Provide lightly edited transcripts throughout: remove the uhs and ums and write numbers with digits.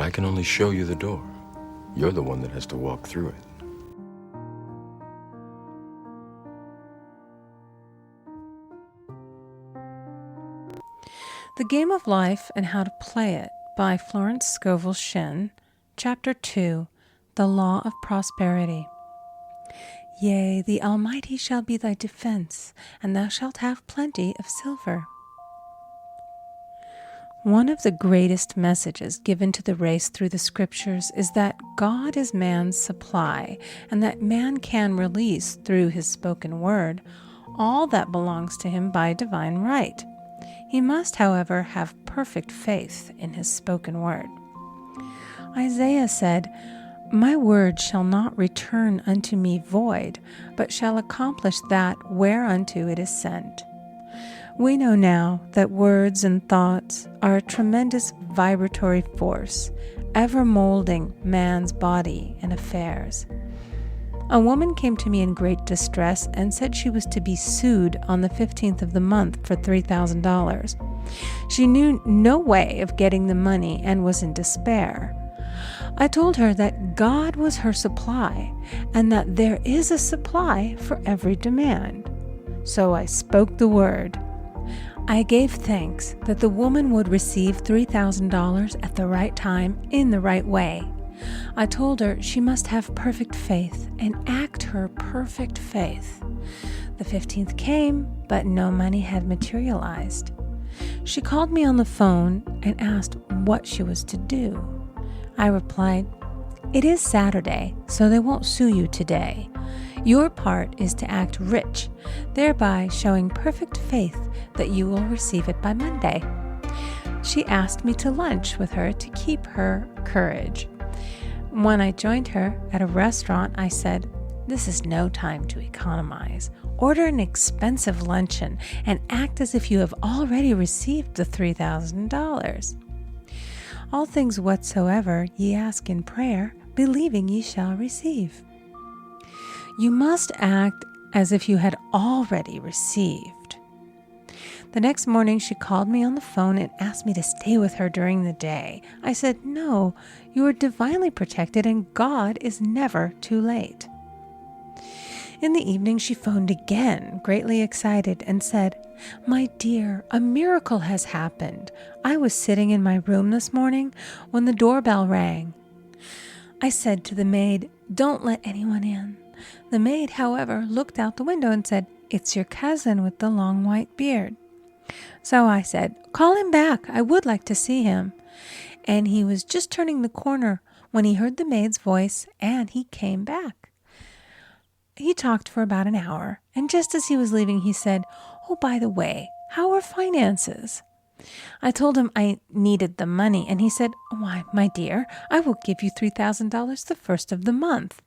I can only show you the door. You're the one that has to walk through it. The Game of Life and How to Play It by Florence Scovel Shinn, Chapter 2, The Law of Prosperity. Yea, the Almighty shall be thy defense, and thou shalt have plenty of silver. One of the greatest messages given to the race through the scriptures is that God is man's supply, and that man can release through his spoken word all that belongs to him by divine right. He must, however, have perfect faith in his spoken word. Isaiah said, "My word shall not return unto me void, but shall accomplish that whereunto it is sent." We know now that words and thoughts are a tremendous vibratory force, ever molding man's body and affairs. A woman came to me in great distress and said she was to be sued on the 15th of the month for $3,000. She knew no way of getting the money and was in despair. I told her that God was her supply and that there is a supply for every demand. So I spoke the word. I gave thanks that the woman would receive $3,000 at the right time in the right way. I told her she must have perfect faith and act her perfect faith. The 15th came, but no money had materialized. She called me on the phone and asked what she was to do. I replied, "It is Saturday, so they won't sue you today. Your part is to act rich, thereby showing perfect faith that you will receive it by Monday." She asked me to lunch with her to keep her courage. When I joined her at a restaurant, I said, "This is no time to economize. Order an expensive luncheon and act as if you have already received the $3,000. All things whatsoever ye ask in prayer, believing ye shall receive." You must act as if you had already received. The next morning, she called me on the phone and asked me to stay with her during the day. I said, "No, you are divinely protected and God is never too late." In the evening, she phoned again, greatly excited, and said, "My dear, a miracle has happened. I was sitting in my room this morning when the doorbell rang. I said to the maid, 'Don't let anyone in.' The maid, however, looked out the window and said, 'It's your cousin with the long white beard.' So I said, 'Call him back. I would like to see him.' And he was just turning the corner when he heard the maid's voice, and he came back. He talked for about an hour, and just as he was leaving, he said, 'Oh, by the way, how are finances?' I told him I needed the money, and he said, 'Why, my dear, I will give you $3,000 the first of the month.'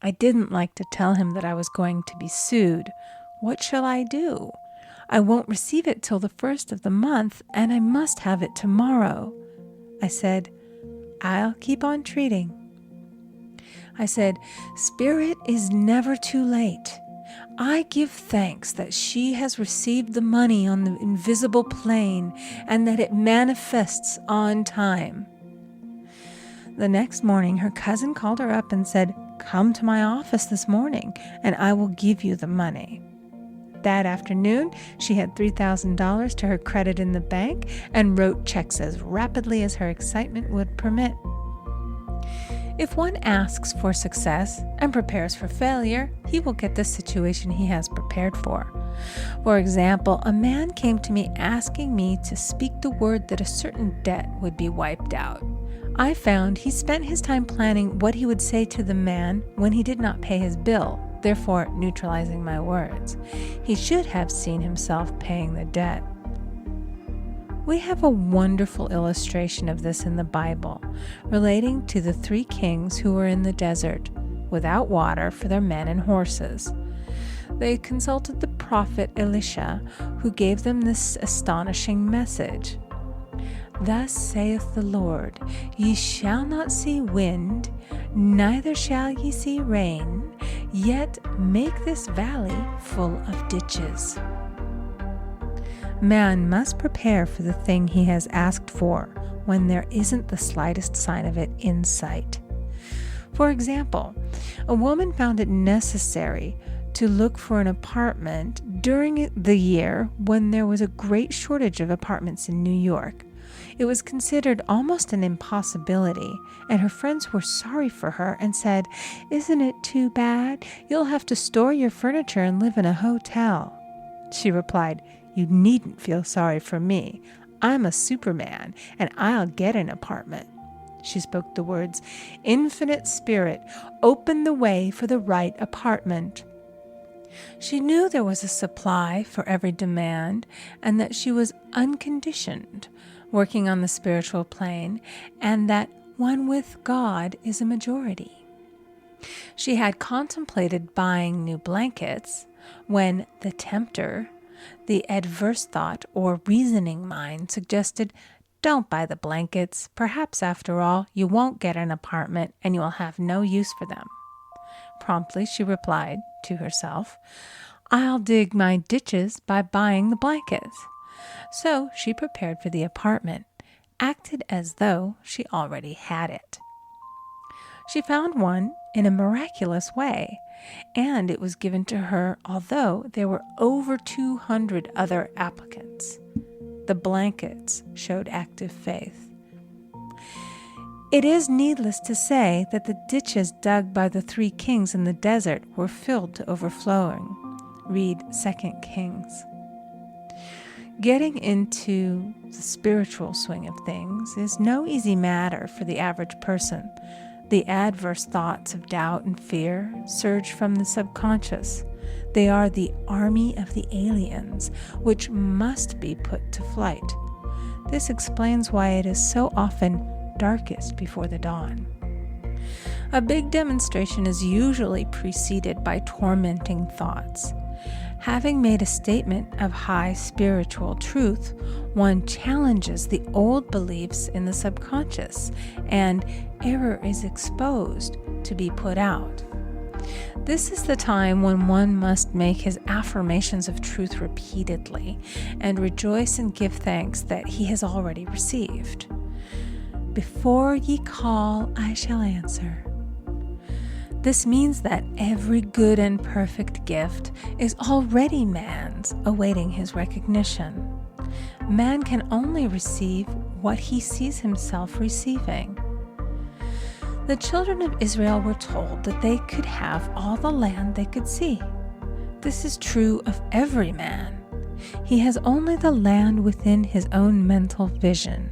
I didn't like to tell him that I was going to be sued. What shall I do? I won't receive it till the first of the month, and I must have it tomorrow. I said, 'I'll keep on treating.' I said, 'Spirit is never too late. I give thanks that she has received the money on the invisible plane and that it manifests on time.' The next morning, her cousin called her up and said, 'Come to my office this morning, and I will give you the money.' That afternoon, she had $3,000 to her credit in the bank and wrote checks as rapidly as her excitement would permit. If one asks for success and prepares for failure, he will get the situation he has prepared for. For example, a man came to me asking me to speak the word that a certain debt would be wiped out. I found he spent his time planning what he would say to the man when he did not pay his bill, therefore neutralizing my words. He should have seen himself paying the debt. We have a wonderful illustration of this in the Bible, relating to the 3 kings who were in the desert, without water for their men and horses. They consulted the prophet Elisha, who gave them this astonishing message. "Thus saith the Lord, ye shall not see wind, neither shall ye see rain, yet make this valley full of ditches." Man must prepare for the thing he has asked for when there isn't the slightest sign of it in sight. For example, a woman found it necessary to look for an apartment during the year when there was a great shortage of apartments in New York. It was considered almost an impossibility, and her friends were sorry for her and said, "Isn't it too bad? You'll have to store your furniture and live in a hotel." She replied, "You needn't feel sorry for me. I'm a Superman, and I'll get an apartment." She spoke the words, "Infinite Spirit, open the way for the right apartment." She knew there was a supply for every demand and that she was unconditioned, working on the spiritual plane, and that one with God is a majority. She had contemplated buying new blankets when the tempter, the adverse thought or reasoning mind, suggested, "Don't buy the blankets. Perhaps, after all, you won't get an apartment and you will have no use for them." Promptly, she replied to herself, "I'll dig my ditches by buying the blankets." So she prepared for the apartment, acted as though she already had it. She found one in a miraculous way, and it was given to her although there were over 200 other applicants. The blankets showed active faith. It is needless to say that the ditches dug by the 3 kings in the desert were filled to overflowing. Read 2 Kings. Getting into the spiritual swing of things is no easy matter for the average person. The adverse thoughts of doubt and fear surge from the subconscious. They are the army of the aliens, which must be put to flight. This explains why it is so often darkest before the dawn. A big demonstration is usually preceded by tormenting thoughts. Having made a statement of high spiritual truth, one challenges the old beliefs in the subconscious, and error is exposed to be put out. This is the time when one must make his affirmations of truth repeatedly and rejoice and give thanks that he has already received. "Before ye call, I shall answer." This means that every good and perfect gift is already man's, awaiting his recognition. Man can only receive what he sees himself receiving. The children of Israel were told that they could have all the land they could see. This is true of every man. He has only the land within his own mental vision.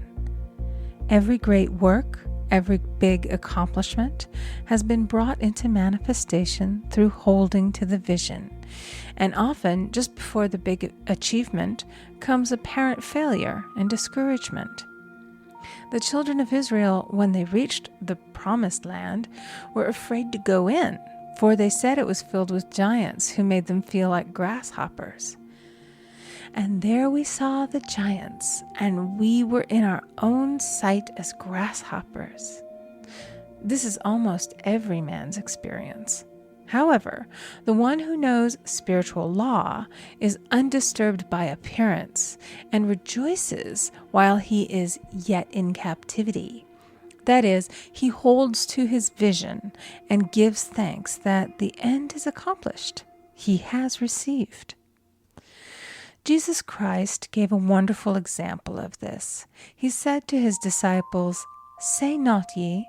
Every great work, every big accomplishment has been brought into manifestation through holding to the vision. And often, just before the big achievement, comes apparent failure and discouragement. The children of Israel, when they reached the promised land, were afraid to go in, for they said it was filled with giants who made them feel like grasshoppers. "And there we saw the giants, and we were in our own sight as grasshoppers." This is almost every man's experience. However, the one who knows spiritual law is undisturbed by appearance and rejoices while he is yet in captivity. That is, he holds to his vision and gives thanks that the end is accomplished. He has received. Jesus Christ gave a wonderful example of this. He said to his disciples, "Say not ye,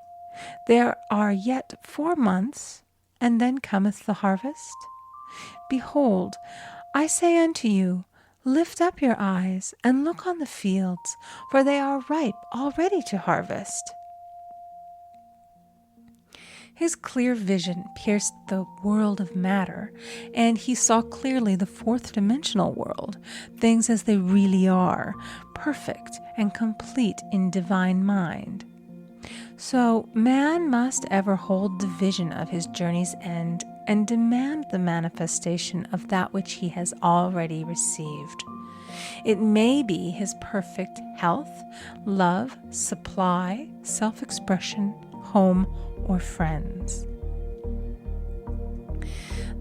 there are yet 4 months, and then cometh the harvest? Behold, I say unto you, lift up your eyes, and look on the fields, for they are ripe already to harvest." His clear vision pierced the world of matter, and he saw clearly the 4th-dimensional world, things as they really are, perfect and complete in divine mind. So man must ever hold the vision of his journey's end and demand the manifestation of that which he has already received. It may be his perfect health, love, supply, self-expression, home, or friends.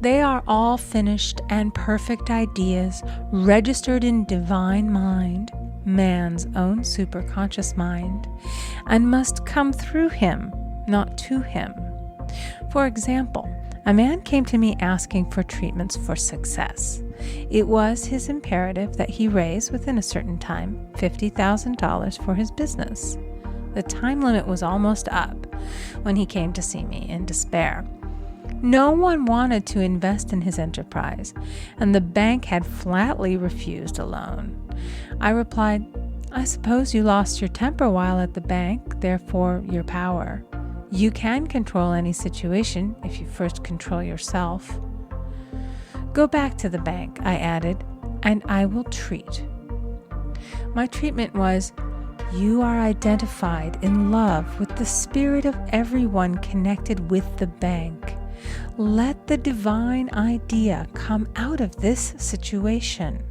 They are all finished and perfect ideas registered in divine mind, man's own superconscious mind, and must come through him, not to him. For example, a man came to me asking for treatments for success. It was his imperative that he raise, within a certain time, $50,000 for his business. The time limit was almost up when he came to see me in despair. No one wanted to invest in his enterprise, and the bank had flatly refused a loan. I replied, "I suppose you lost your temper while at the bank, therefore your power. You can control any situation if you first control yourself. Go back to the bank," I added, "and I will treat." My treatment was, "You are identified in love with the spirit of everyone connected with the bank. Let the divine idea come out of this situation."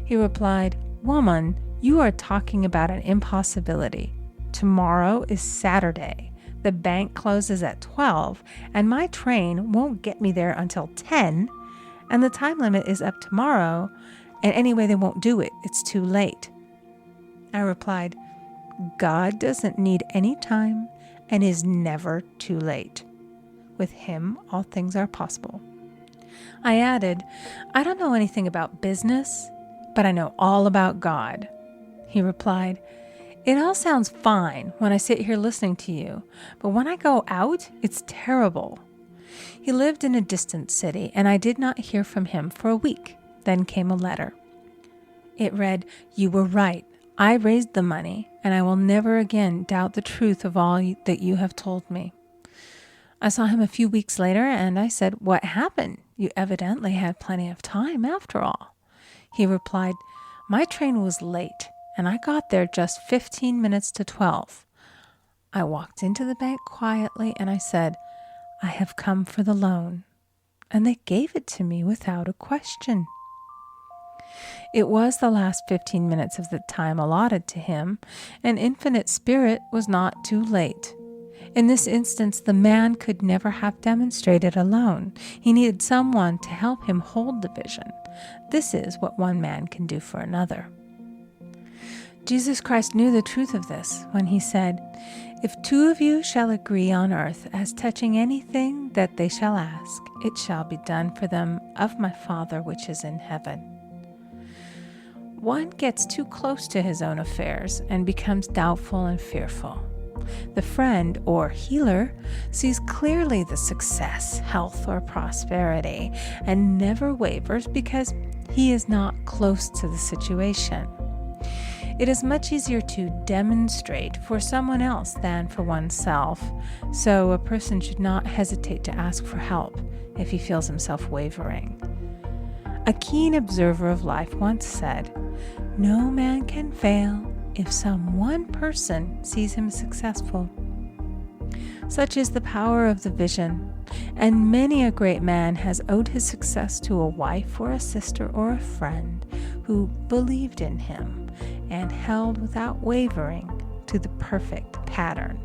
He replied, "Woman, you are talking about an impossibility. Tomorrow is Saturday. The bank closes at 12, and my train won't get me there until 10, and the time limit is up tomorrow, and anyway, they won't do it. It's too late." I replied, "God doesn't need any time and is never too late. With him, all things are possible." I added, "I don't know anything about business, but I know all about God." He replied, "It all sounds fine when I sit here listening to you, but when I go out, it's terrible." He lived in a distant city, and I did not hear from him for a week. Then came a letter. It read, "You were right. I raised the money, and I will never again doubt the truth of all that you have told me." I saw him a few weeks later, and I said, "What happened? You evidently had plenty of time after all." He replied, "My train was late, and I got there just 15 minutes to 12. I walked into the bank quietly, and I said, 'I have come for the loan.' And they gave it to me without a question." It was the last 15 minutes of the time allotted to him, and Infinite Spirit was not too late. In this instance, the man could never have demonstrated alone. He needed someone to help him hold the vision. This is what one man can do for another. Jesus Christ knew the truth of this when he said, "If two of you shall agree on earth as touching anything that they shall ask, it shall be done for them of my Father which is in heaven." One gets too close to his own affairs and becomes doubtful and fearful. The friend or healer sees clearly the success, health, or prosperity and never wavers because he is not close to the situation. It is much easier to demonstrate for someone else than for oneself, so a person should not hesitate to ask for help if he feels himself wavering. A keen observer of life once said, "No man can fail if some one person sees him successful." Such is the power of the vision, and many a great man has owed his success to a wife or a sister or a friend who believed in him and held without wavering to the perfect pattern.